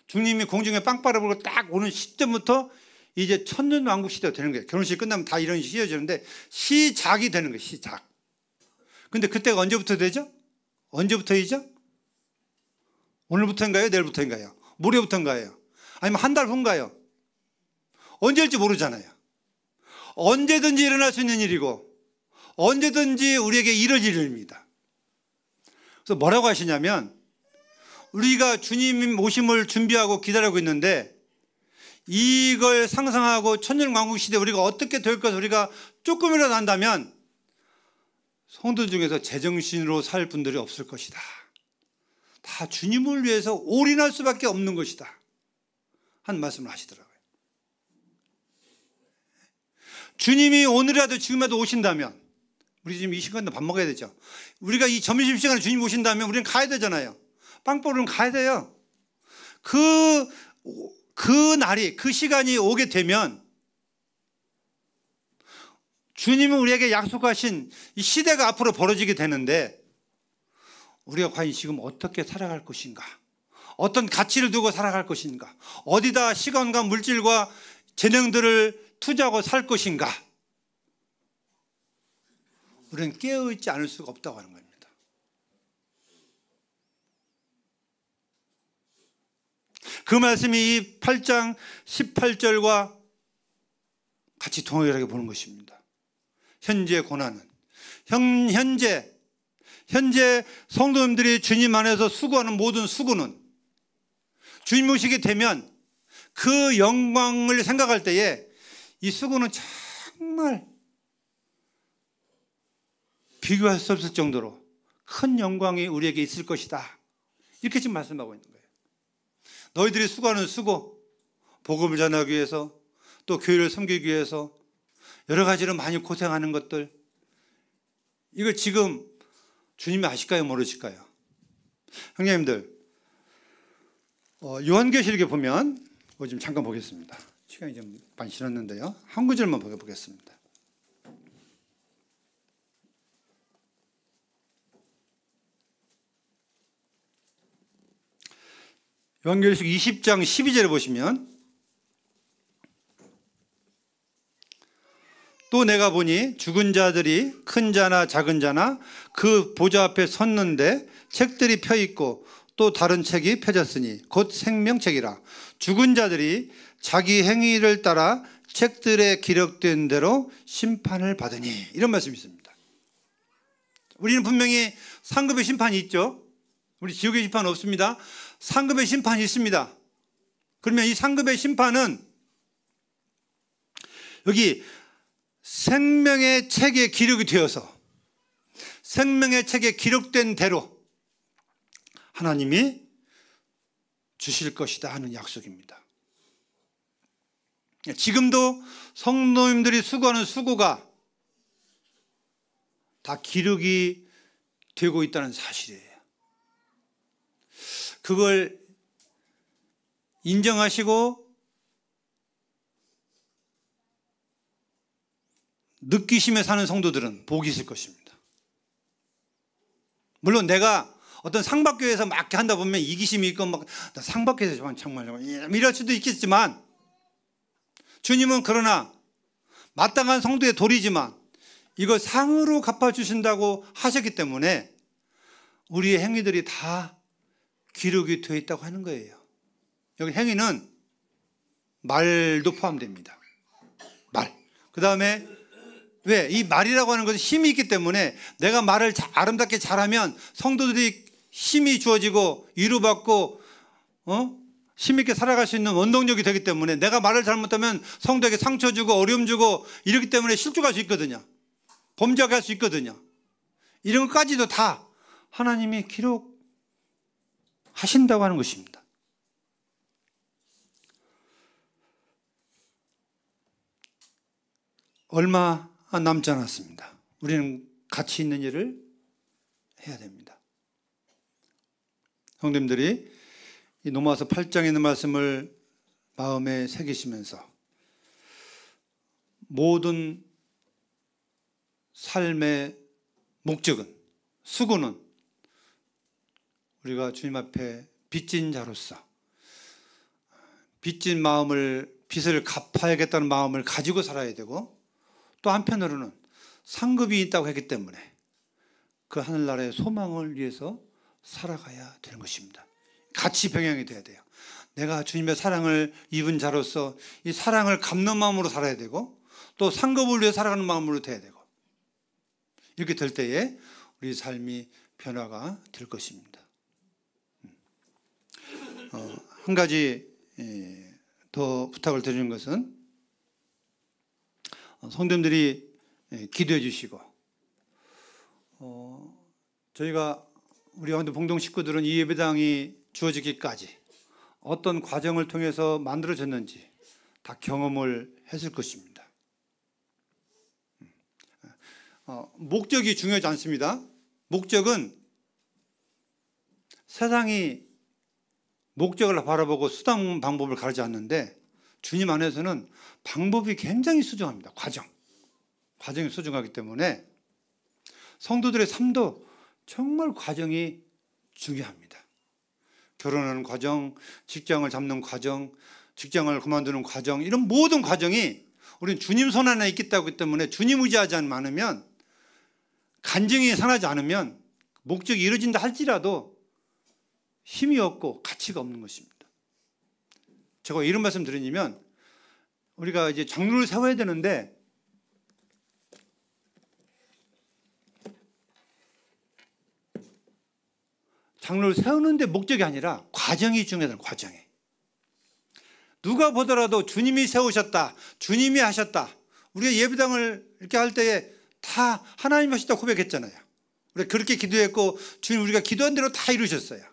주님이 공중에 빵빠라 불고 딱 오는 시점부터 이제 천년왕국 시대가 되는 거예요. 결혼식 끝나면 다 이런 식이 이어지는데 시작이 되는 거예요. 시작. 근데 그때가 언제부터 되죠? 언제부터이죠? 오늘부터인가요? 내일부터인가요? 모레부터인가요? 아니면 한 달 후인가요? 언제일지 모르잖아요. 언제든지 일어날 수 있는 일이고 언제든지 우리에게 이뤄질 일입니다. 그래서 뭐라고 하시냐면, 우리가 주님 오심을 준비하고 기다리고 있는데 이걸 상상하고 천년왕국 시대 우리가 어떻게 될 것을 우리가 조금이라도 안다면 성도 중에서 제정신으로 살 분들이 없을 것이다. 다 주님을 위해서 올인할 수밖에 없는 것이다 한 말씀을 하시더라고요. 주님이 오늘이라도 지금이라도 오신다면, 우리 지금 이 시간에 밥 먹어야 되죠. 우리가 이 점심시간에 주님 오신다면 우리는 가야 되잖아요. 빵 보러 가야 돼요. 그 날이, 그 시간이 오게 되면 주님은 우리에게 약속하신 이 시대가 앞으로 벌어지게 되는데, 우리가 과연 지금 어떻게 살아갈 것인가, 어떤 가치를 두고 살아갈 것인가, 어디다 시간과 물질과 재능들을 투자하고 살 것인가, 우리는 깨어있지 않을 수가 없다고 하는 겁니다. 그 말씀이 이 8장 18절과 같이 동일하게 보는 것입니다. 현재의 고난은, 현재 성도님들이 주님 안에서 수고하는 모든 수고는 주님 오시게 되면 그 영광을 생각할 때에 이 수고는 정말 비교할 수 없을 정도로 큰 영광이 우리에게 있을 것이다. 이렇게 지금 말씀하고 있는 거예요. 너희들이 수고하는 수고, 복음을 전하기 위해서, 또 교회를 섬기기 위해서 여러 가지로 많이 고생하는 것들, 이걸 지금 주님이 아실까요, 모르실까요? 형제님들, 요한계시록에 보면 좀 잠깐 보겠습니다. 시간이 좀 많이 지났는데요, 한 구절만 보겠습니다. 요한계시록 20장 12절에 보시면, 또 내가 보니 죽은 자들이 큰 자나 작은 자나 그 보좌 앞에 섰는데 책들이 펴있고 또 다른 책이 펴졌으니 곧 생명책이라. 죽은 자들이 자기 행위를 따라 책들에 기록된 대로 심판을 받으니. 이런 말씀이 있습니다. 우리는 분명히 상급의 심판이 있죠. 우리 지옥의 심판은 없습니다. 상급의 심판이 있습니다. 그러면 이 상급의 심판은 여기 생명의 책에 기록이 되어서 생명의 책에 기록된 대로 하나님이 주실 것이다 하는 약속입니다. 지금도 성도님들이 수고하는 수고가 다 기록이 되고 있다는 사실이에요. 그걸 인정하시고 느끼시며 사는 성도들은 복이 있을 것입니다. 물론 내가 어떤 상박교회에서 막 한다 보면 이기심이 있고 막 나 상박교회에서 정말 이럴 수도 있겠지만, 주님은 그러나 마땅한 성도의 도리지만 이걸 상으로 갚아주신다고 하셨기 때문에 우리의 행위들이 다 기록이 되어 있다고 하는 거예요. 여기 행위는 말도 포함됩니다. 말. 그 다음에 왜? 이 말이라고 하는 것은 힘이 있기 때문에 내가 말을 아름답게 잘하면 성도들이 힘이 주어지고 위로받고 힘있게 살아갈 수 있는 원동력이 되기 때문에, 내가 말을 잘못하면 성도에게 상처 주고 어려움 주고 이렇기 때문에 실족할 수 있거든요. 범죄할 수 있거든요. 이런 것까지도 다 하나님이 기록하신다고 하는 것입니다. 얼마 남지 않았습니다. 우리는 가치 있는 일을 해야 됩니다. 성도님들이 이 로마서 8장에 있는 말씀을 마음에 새기시면서 모든 삶의 목적은, 수고는 우리가 주님 앞에 빚진 자로서 빚진 마음을, 빚을 갚아야겠다는 마음을 가지고 살아야 되고, 또 한편으로는 상급이 있다고 했기 때문에 그 하늘나라의 소망을 위해서 살아가야 되는 것입니다. 같이 병행이 돼야 돼요. 내가 주님의 사랑을 입은 자로서 이 사랑을 갚는 마음으로 살아야 되고, 또 상급을 위해 살아가는 마음으로 돼야 되고, 이렇게 될 때에 우리 삶이 변화가 될 것입니다. 한 가지 더 부탁을 드리는 것은 성도님들이 기도해 주시고, 저희가 우리 영도 봉동 식구들은 이 예배당이 주어지기까지 어떤 과정을 통해서 만들어졌는지 다 경험을 했을 것입니다. 목적이 중요하지 않습니다. 목적은 세상이 목적을 바라보고 수단 방법을 가르지 않는데, 주님 안에서는 방법이 굉장히 소중합니다. 과정이 소중하기 때문에 성도들의 삶도 정말 과정이 중요합니다. 결혼하는 과정, 직장을 잡는 과정, 직장을 그만두는 과정, 이런 모든 과정이 우리는 주님 손 안에 있기 때문에 주님 의지하지 않으면, 간증이 상하지 않으면, 목적이 이루어진다 할지라도 힘이 없고 가치가 없는 것입니다. 제가 이런 말씀 드리면, 우리가 이제 장로를 세워야 되는데 장로를 세우는데 목적이 아니라 과정이 중요하다는, 과정이. 누가 보더라도 주님이 세우셨다, 주님이 하셨다. 우리가 예배당을 이렇게 할 때에 다 하나님이 하셨다 고백했잖아요. 우리가 그렇게 기도했고 주님 우리가 기도한 대로 다 이루셨어요.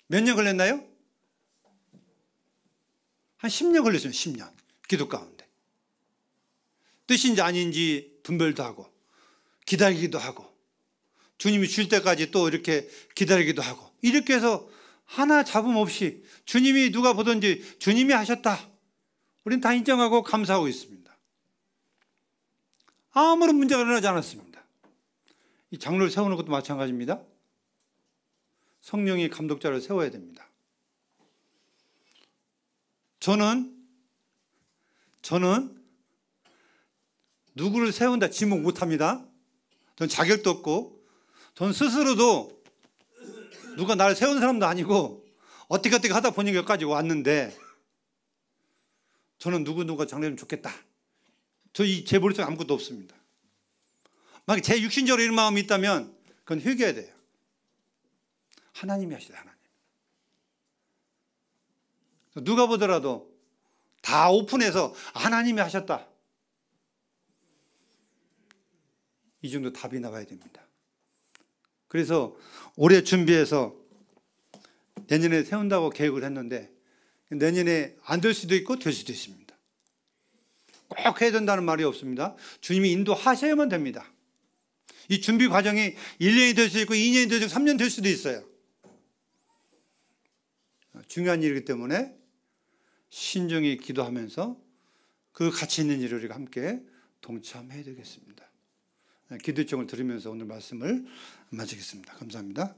몇 년 걸렸나요? 한 10년 걸렸어요. 10년. 기도 가운데. 뜻인지 아닌지 분별도 하고 기다리기도 하고 주님이 줄 때까지 또 이렇게 기다리기도 하고, 이렇게 해서 하나 잡음 없이 주님이 누가 보든지 주님이 하셨다, 우리는 다 인정하고 감사하고 있습니다. 아무런 문제가 일어나지 않았습니다. 이 장로를 세우는 것도 마찬가지입니다. 성령이 감독자를 세워야 됩니다. 저는 누구를 세운다 지목 못합니다. 전 자격도 없고, 전 스스로도 누가 나를 세운 사람도 아니고 어떻게 하다 보니 여기까지 왔는데, 저는 누가 장로님 좋겠다, 제 머릿속에 아무것도 없습니다. 만약 제 육신적으로 이런 마음이 있다면 그건 회개해야 돼요. 하나님이 하시다, 하나님. 누가 보더라도 다 오픈해서 하나님이 하셨다, 이 정도 답이 나와야 됩니다. 그래서 올해 준비해서 내년에 세운다고 계획을 했는데 내년에 안 될 수도 있고 될 수도 있습니다. 꼭 해야 된다는 말이 없습니다. 주님이 인도하셔야만 됩니다. 이 준비 과정이 1년이 될 수 있고 2년이 될 수 있고 3년 될 수도 있어요. 중요한 일이기 때문에 신중히 기도하면서 그 가치 있는 일을 우리가 함께 동참해야 되겠습니다. 기도 요청을 드리면서 오늘 말씀을 마치겠습니다. 감사합니다.